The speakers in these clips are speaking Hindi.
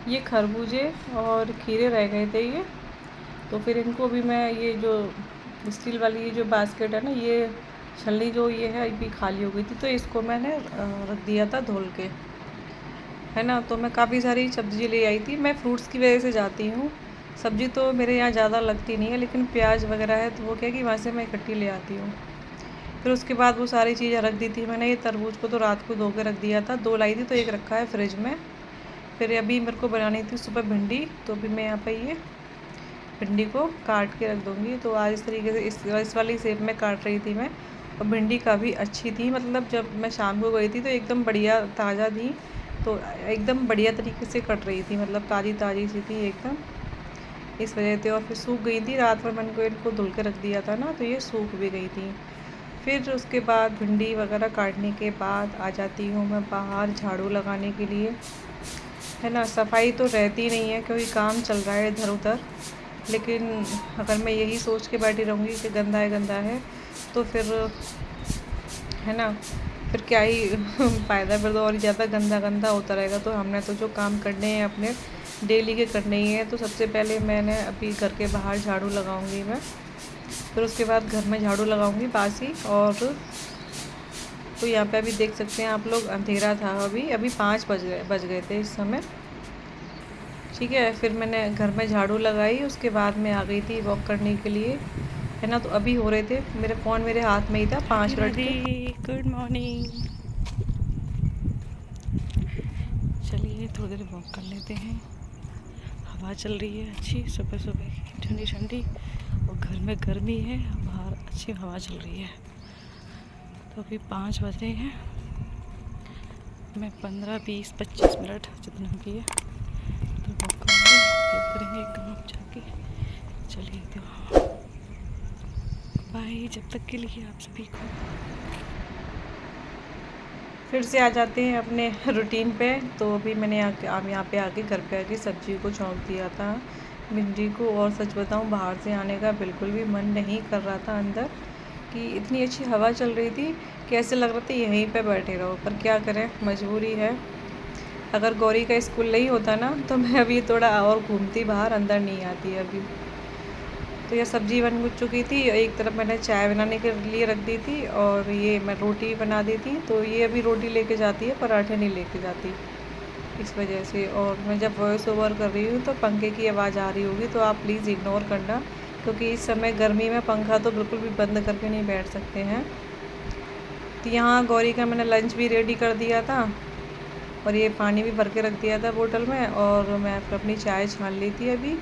ये खरबूजे और खीरे रह गए थे ये, तो फिर इनको भी मैं ये जो स्टील वाली ये जो बास्केट है ना, ये छलनी जो ये है अभी खाली हो गई थी, तो इसको मैंने रख दिया था धुल के, है ना। तो मैं काफ़ी सारी सब्ज़ी ले आई थी। मैं फ्रूट्स की वजह से जाती हूँ, सब्ज़ी तो मेरे यहाँ ज़्यादा लगती नहीं है, लेकिन प्याज वगैरह है तो वो क्या कि वहाँ से मैं इकट्ठी ले आती हूँ। फिर उसके बाद वो सारी चीज़ें रख दी थी मैंने। ये तरबूज को तो रात को धो के रख दिया था, 2 लाई थी तो 1 रखा है फ्रिज में। फिर अभी मेरे को बनानी थी सुबह भिंडी, तो अभी मैं यहाँ पे ये भिंडी को काट के रख दूँगी। तो आज इस तरीके से इस वाली शेप में काट रही थी मैं। और भिंडी काफ़ी अच्छी थी, मतलब जब मैं शाम को गई थी तो एकदम बढ़िया ताज़ा थी, तो एकदम बढ़िया तरीके से कट रही थी, मतलब ताज़ी ताज़ी सी थी एकदम, इस वजह से। और फिर सूख गई थी, रात भर मैंने इनको धुल के रख दिया था ना, तो ये सूख भी गई थी। फिर उसके बाद भिंडी वगैरह काटने के बाद आ जाती हूँ मैं बाहर झाड़ू लगाने के लिए, है ना। सफाई तो रहती नहीं है क्योंकि काम चल रहा है इधर उधर, लेकिन अगर मैं यही सोच के बैठी रहूँगी कि गंदा है तो फिर, है ना, फिर क्या ही फ़ायदा। फिर तो और ज़्यादा गंदा होता रहेगा। तो हमने तो जो काम करने हैं अपने डेली के करने ही हैं। तो सबसे पहले मैंने अभी घर के बाहर झाड़ू लगाऊंगी मैं, फिर उसके बाद घर में झाड़ू लगाऊंगी बासी। और तो यहाँ पे अभी देख सकते हैं आप लोग, अंधेरा था अभी 5 बज गए थे इस समय, ठीक है। फिर मैंने घर में झाड़ू लगाई, उसके बाद मैं आ गई थी वॉक करने के लिए, है ना। तो अभी हो रहे थे, मेरे फ़ोन मेरे हाथ में ही था 5 मिनट के। Good morning. चलिए थोड़ी देर वॉक कर लेते हैं, हवा चल रही है अच्छी सुबह सुबह की, ठंडी ठंडी, और घर में गर्मी है, बाहर अच्छी हवा चल रही है। तो अभी 5 बज रहे हैं, मैं 15 20 25 मिनट जितना भी है तो वॉक करूँगी, फिर करेंगे काम जाके। चलिए तो बाय जब तक के लिए आप सभी को। फिर से आ जाते हैं अपने रूटीन पे। तो अभी मैंने यहाँ पे आके घर पे आके सब्जी को छौंक दिया था, भिंडी को। और सच बताऊँ, बाहर से आने का बिल्कुल भी मन नहीं कर रहा था अंदर, कि इतनी अच्छी हवा चल रही थी कि ऐसे लग रहा था यहीं पे बैठे रहो, पर क्या करें, मजबूरी है। अगर गौरी का स्कूल नहीं होता ना तो मैं अभी थोड़ा और घूमती बाहर, अंदर नहीं आती अभी। तो यह सब्ज़ी बन चुकी थी, एक तरफ मैंने चाय बनाने के लिए रख दी थी, और ये मैं रोटी बना दी थी। तो ये अभी रोटी लेके जाती है, पराठे नहीं लेके जाती, इस वजह से। और मैं जब वॉइस ओवर कर रही हूँ तो पंखे की आवाज़ आ रही होगी, तो आप प्लीज़ इग्नोर करना, क्योंकि इस समय गर्मी में पंखा तो बिल्कुल भी बंद करके नहीं बैठ सकते हैं। तो यहाँ गौरी का मैंने लंच भी रेडी कर दिया था, और ये पानी भी भर के रख दिया था बोतल में, और मैं फिर अपनी चाय छान ली थी अभी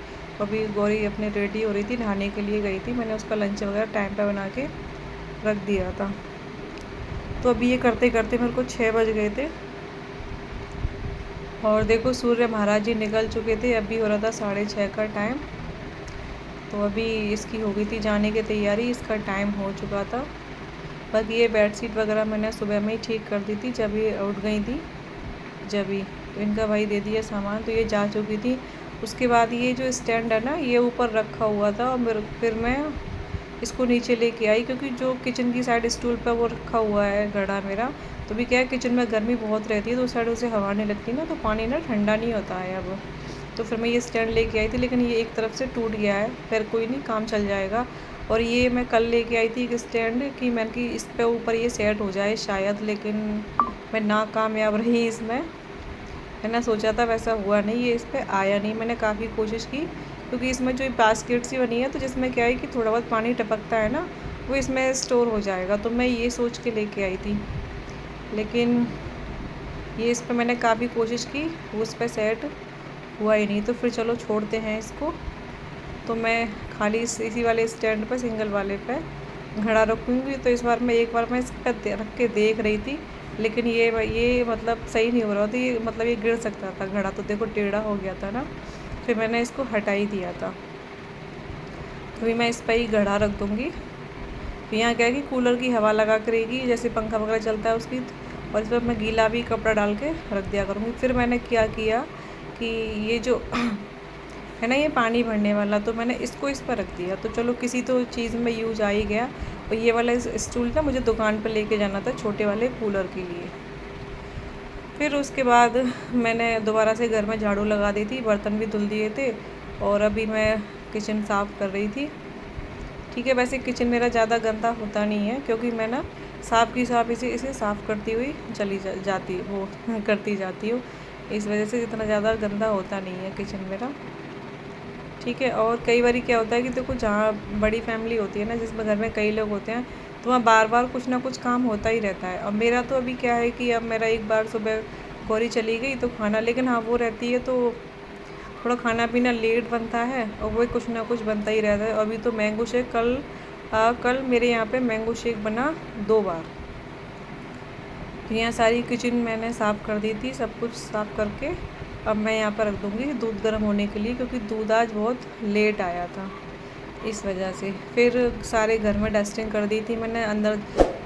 गौरी अपने रेडी हो रही थी, नहाने के लिए गई थी। मैंने उसका लंच वगैरह टाइम पे बना के रख दिया था। तो अभी ये करते करते मेरे को 6 बज गए थे, और देखो सूर्य महाराज जी निकल चुके थे, अभी हो रहा था 6:30 का टाइम। तो अभी इसकी हो गई थी जाने की तैयारी, इसका टाइम हो चुका था। बाकी ये बेडशीट वगैरह मैंने सुबह में ही ठीक कर दी थी, जब ये उठ गई थी जब ही, तो इनका भाई दे दिया सामान, तो ये जा चुकी थी। उसके बाद ये जो स्टैंड है ना, ये ऊपर रखा हुआ था, और फिर मैं इसको नीचे लेके आई, क्योंकि जो किचन की साइड स्टूल पर वो रखा हुआ है घड़ा मेरा। तो भी क्या है, किचन में गर्मी बहुत रहती है, तो उस साइड उसे हवा नहीं लगती ना, तो पानी ना ठंडा नहीं होता है अब। तो फिर मैं ये स्टैंड लेके आई थी, लेकिन ये एक तरफ से टूट गया है, फिर कोई नहीं, काम चल जाएगा। और ये मैं कल लेके आई थी एक स्टैंड, कि मैंने कि इस पे ऊपर ये सेट हो जाए शायद, लेकिन मैं नाकामयाब रही इसमें, मैंने सोचा था वैसा हुआ नहीं, ये इस पर आया नहीं। मैंने काफ़ी कोशिश की, क्योंकि इसमें जो बास्केट सी बनी है, तो जिसमें क्या है कि थोड़ा बहुत पानी टपकता है ना, वो इसमें स्टोर हो जाएगा, तो मैं ये सोच के लेके आई थी। लेकिन ये इस पर मैंने काफ़ी कोशिश की, वो उस पर सेट हुआ ही नहीं। तो फिर चलो छोड़ते हैं इसको। तो मैं खाली इसी वाले स्टैंड पर, सिंगल वाले पे घड़ा रखूँगी। तो इस बार मैं एक बार मैं इस पर रख के देख रही थी, लेकिन ये मतलब सही नहीं हो रहा था, ये मतलब ये गिर सकता था घड़ा, तो देखो टेढ़ा हो गया था ना, फिर मैंने इसको हटा ही दिया था। तो अभी मैं इस पर ही घड़ा रख दूँगी। तो यहाँ क्या है कि कूलर की हवा लगा कर रहेगी, जैसे पंखा वगैरह चलता है उसकी, और इस पर मैं गीला भी कपड़ा डाल के रख दिया करूँगी। फिर मैंने क्या किया कि ये जो है ना, ये पानी भरने वाला, तो मैंने इसको इस पर रख दिया, तो चलो किसी तो चीज़ में यूज आ ही गया। और ये वाला स्टूल था, मुझे दुकान पर लेके जाना था छोटे वाले कूलर के लिए, फिर उसके बाद मैंने दोबारा से घर में झाड़ू लगा दी थी, बर्तन भी धुल दिए थे और अभी मैं किचन साफ़ कर रही थी। ठीक है, वैसे किचन मेरा ज़्यादा गंदा होता नहीं है क्योंकि मैं ना साफ़ की साफ़ इसे साफ़ करती हुई चली जाती वो करती जाती हूँ। इस वजह से इतना ज़्यादा गंदा होता नहीं है किचन मेरा। ठीक है, और कई बार क्या होता है कि देखो जहाँ बड़ी फैमिली होती है ना, जिसमें घर में कई लोग होते हैं, तो वहाँ बार बार कुछ ना कुछ काम होता ही रहता है। अब मेरा तो अभी क्या है कि अब मेरा एक बार सुबह गौरी चली गई तो खाना, लेकिन हाँ वो रहती है तो थोड़ा खाना पीना लेट बनता है और वही कुछ ना कुछ बनता ही रहता है। अभी तो मैंगो शेक कल मेरे यहाँ पे मैंगो शेक बना 2 बार। तो यहाँ सारी किचन मैंने साफ़ कर दी थी, सब कुछ साफ़ करके अब मैं यहाँ पर रख दूँगी दूध गर्म होने के लिए, क्योंकि दूध आज बहुत लेट आया था इस वजह से। फिर सारे घर में डस्टिंग कर दी थी मैंने, अंदर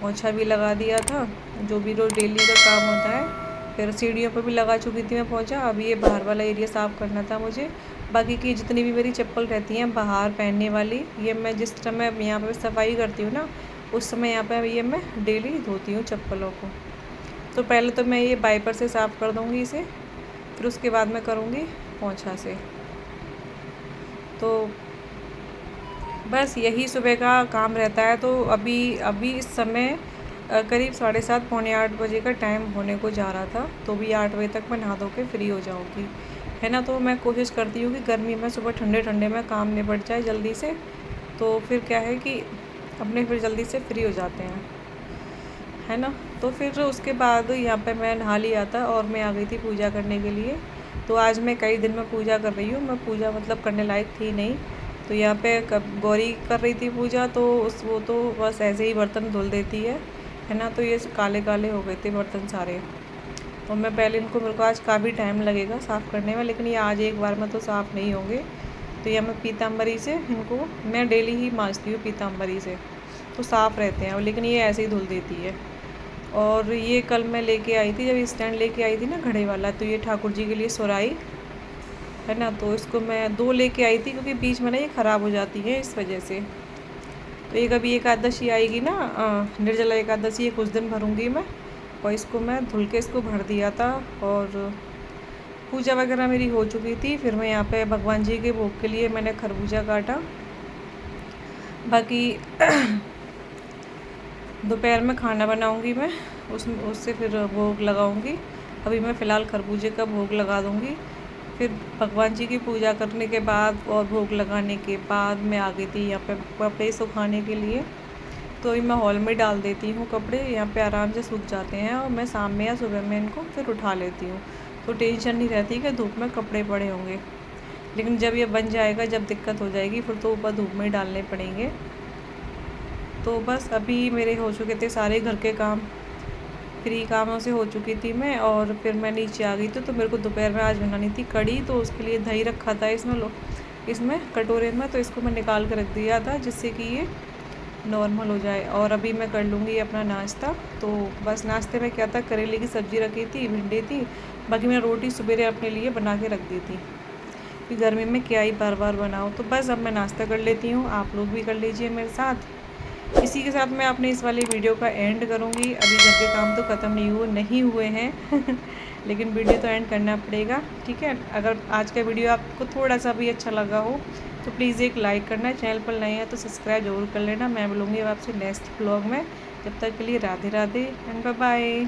पोछा भी लगा दिया था, जो भी रोज़ डेली का काम होता है। फिर सीढ़ियों पर भी लगा चुकी थी मैं पोछा। अब ये बाहर वाला एरिया साफ़ करना था मुझे। बाकी की जितनी भी मेरी चप्पल रहती हैं बाहर पहनने वाली, ये मैं जिस समय यहाँ पर सफाई करती हूँ ना, उस समय यहाँ पर ये मैं डेली धोती हूँ चप्पलों को। तो पहले तो मैं ये वाइपर से साफ़ कर दूँगी इसे, फिर उसके बाद मैं करूँगी पोछा से। तो बस यही सुबह का काम रहता है। तो अभी इस समय करीब 7:30 पौने 8 बजे का टाइम होने को जा रहा था, तो भी 8 बजे तक मैं नहा धो के फ्री हो जाऊँगी, है ना। तो मैं कोशिश करती हूँ कि गर्मी में सुबह ठंडे ठंडे में काम निपट जाए जल्दी से, तो फिर क्या है कि अपने फिर जल्दी से फ्री हो जाते हैं, है ना। तो फिर उसके बाद यहाँ पे मैं नहा लिया था और मैं आ गई थी पूजा करने के लिए। तो आज मैं कई दिन में पूजा कर रही हूँ, मैं पूजा मतलब करने लायक थी नहीं, तो यहाँ पे कब गौरी कर रही थी पूजा, तो वो तो बस ऐसे ही बर्तन धुल देती है ना। तो ये काले काले हो गए थे बर्तन सारे। और मैं पहले इनको, मेरे को आज काफ़ी टाइम लगेगा साफ़ करने में, लेकिन ये आज एक बार में तो साफ़ नहीं होंगे। तो यह मैं पीताम्बरी से इनको मैं डेली ही मांजती हूँ पीताम्बरी से, तो साफ़ रहते हैं, लेकिन ये ऐसे ही धुल देती है। और ये कल मैं लेके आई थी, जब स्टैंड लेके आई थी ना घड़े वाला, तो ये ठाकुर जी के लिए सुराई, है ना। तो इसको मैं 2 लेके आई थी क्योंकि बीच में ना ये ख़राब हो जाती है इस वजह से। तो एक अभी एकादशी आएगी ना, निर्जला एकादशी, ये कुछ दिन भरूँगी मैं, और इसको मैं धुल के इसको भर दिया था। और पूजा वगैरह मेरी हो चुकी थी। फिर मैं यहाँ पे भगवान जी के भोग के लिए मैंने खरबूजा काटा। बाकी दोपहर में खाना बनाऊंगी मैं, उससे फिर भोग लगाऊंगी। अभी मैं फ़िलहाल खरबूजे का भोग लगा दूंगी। फिर भगवान जी की पूजा करने के बाद और भोग लगाने के बाद मैं आ गई थी यहाँ पे कपड़े सुखाने के लिए। तो अभी मैं हॉल में डाल देती हूँ कपड़े, यहाँ पे आराम से सूख जाते हैं, और मैं शाम में या सुबह में इनको फिर उठा लेती हूँ। तो टेंशन नहीं रहती कि धूप में कपड़े पड़े होंगे। लेकिन जब ये बन जाएगा, जब दिक्कत हो जाएगी, फिर तो ऊपर धूप में ही डालने पड़ेंगे। तो बस अभी मेरे हो चुके थे सारे घर के काम, फ्री कामों से हो चुकी थी मैं, और फिर मैं नीचे आ गई थी। तो मेरे को दोपहर में आज बनानी थी कढ़ी, तो उसके लिए दही रखा था इसमें कटोरे में, तो इसको मैं निकाल कर रख दिया था जिससे कि ये नॉर्मल हो जाए। और अभी मैं कर लूँगी अपना नाश्ता। तो बस नाश्ते में क्या था, करेले की सब्ज़ी रखी थी, भिंडी थी, बाकी मैं रोटी सवेरे अपने लिए बना के रख दी थी कि गर्मी में क्या ही बार बार बनाओ। तो बस अब मैं नाश्ता कर लेती हूँ, आप लोग भी कर लीजिए मेरे साथ। इसी के साथ मैं अपने इस वाली वीडियो का एंड करूँगी। अभी घर के काम तो ख़त्म नहीं हुए हैं लेकिन वीडियो तो एंड करना पड़ेगा, ठीक है। अगर आज का वीडियो आपको थोड़ा सा भी अच्छा लगा हो तो प्लीज़ एक लाइक करना, चैनल पर नए हैं तो सब्सक्राइब जरूर कर लेना। मैं मिलूँगी अब आपसे नेक्स्ट ब्लॉग में, जब तक के लिए Radhe Radhe and bye bye.